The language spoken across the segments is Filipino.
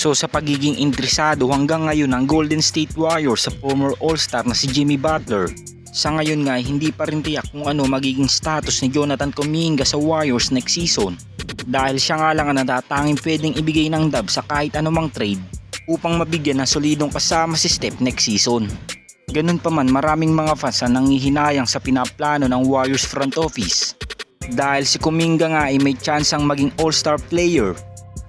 So sa pagiging interesado hanggang ngayon ng Golden State Warriors sa former All-Star na si Jimmy Butler, sa ngayon nga hindi pa rin tiyak kung ano magiging status ni Jonathan Kuminga sa Warriors next season, dahil siya nga lang ang natatanging pwedeng ibigay ng Dubs sa kahit anumang trade upang mabigyan ng solidong kasama si Steph next season. Ganun pa man, maraming mga fans ang nangihinayang sa pinaplano ng Warriors front office, dahil si Kuminga nga ay may chance ang maging All-Star player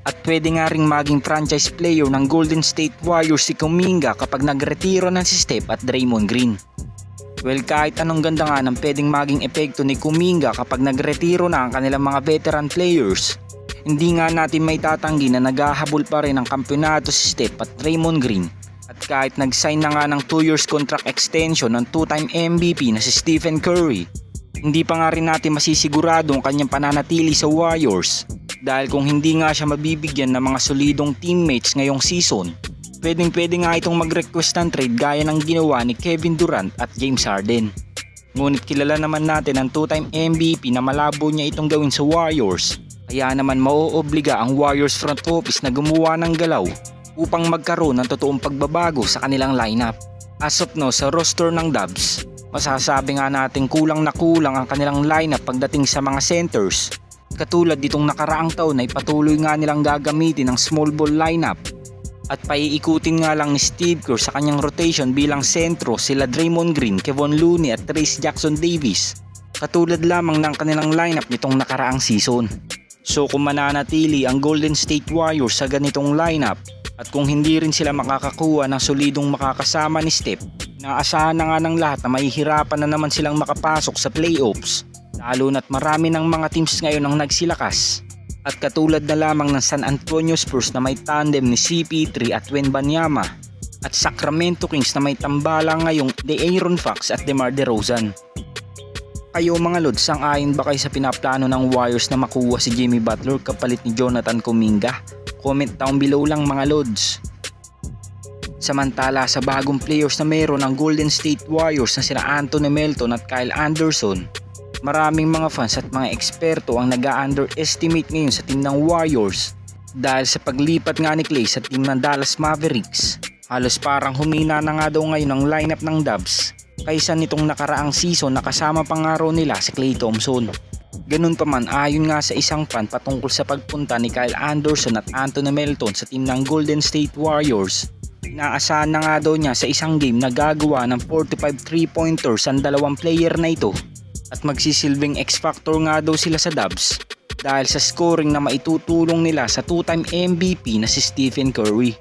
at pwede nga ring maging franchise player ng Golden State Warriors si Kuminga kapag nagretiro na si Steph at Draymond Green. Well, kahit anong ganda nga ng pwedeng maging epekto ni Kuminga kapag nagretiro na ang kanilang mga veteran players, hindi nga natin may tatanggi na naghahabol pa rin ang kampeonato si Steph at Draymond Green. At kahit nag-sign na nga ng 2 years contract extension ng 2-time MVP na si Stephen Curry, hindi pa nga rin natin masisigurado ang kanyang pananatili sa Warriors, dahil kung hindi nga siya mabibigyan ng mga solidong teammates ngayong season, pwede nga itong mag-request ng trade gaya ng ginawa ni Kevin Durant at James Harden. Ngunit kilala naman natin ang 2-time MVP na malabo niya itong gawin sa Warriors, kaya naman mauobliga ang Warriors front office na gumawa ng galaw upang magkaroon ng totoong pagbabago sa kanilang lineup. As of now, sa roster ng Dubs, masasabi nga natin kulang na kulang ang kanilang lineup pagdating sa mga centers. Katulad ditong nakaraang taon ay patuloy nga nilang gagamitin ang small ball lineup at paiikutin nga lang ni Steve Kerr sa kanyang rotation bilang sentro sila Draymond Green, Kevon Looney at Trayce Jackson-Davis, katulad lamang ng kanilang lineup nitong nakaraang season. So kung mananatili ang Golden State Warriors sa ganitong lineup at kung hindi rin sila makakakuha ng solidong makakasama ni Steph, naasahan na nga ng lahat na mahihirapan na naman silang makapasok sa playoffs, lalo na't marami ng mga teams ngayon ang nagsilakas. At katulad na lamang ng San Antonio Spurs na may tandem ni CP3 at Wembanyama, at Sacramento Kings na may tambalang ngayong De'Aaron Fox at DeMar DeRozan. Kayo mga Lods, sang-ayon ba kayo sa pinaplano ng Warriors na makuha si Jimmy Butler kapalit ni Jonathan Kuminga? Comment down below lang mga Lods. Samantala sa bagong players na meron ng Golden State Warriors na sina Anthony Melton at Kyle Anderson, maraming mga fans at mga eksperto ang nag-underestimate ngayon sa team ng Warriors dahil sa paglipat nga ni Klay sa team ng Dallas Mavericks. Halos parang humina na nga daw ngayon ang lineup ng Dubs kaysa nitong nakaraang season na kasama pa nga raw nila si Klay Thompson. Ganun pa man, ayon nga sa isang fan patungkol sa pagpunta ni Kyle Anderson at Anthony Melton sa team ng Golden State Warriors, inaasahan na nga daw niya sa isang game na gagawa ng 45 3-pointers ang dalawang player na ito at magsisilbing X-Factor nga daw sila sa Dubs dahil sa scoring na maitutulong nila sa 2-time MVP na si Stephen Curry.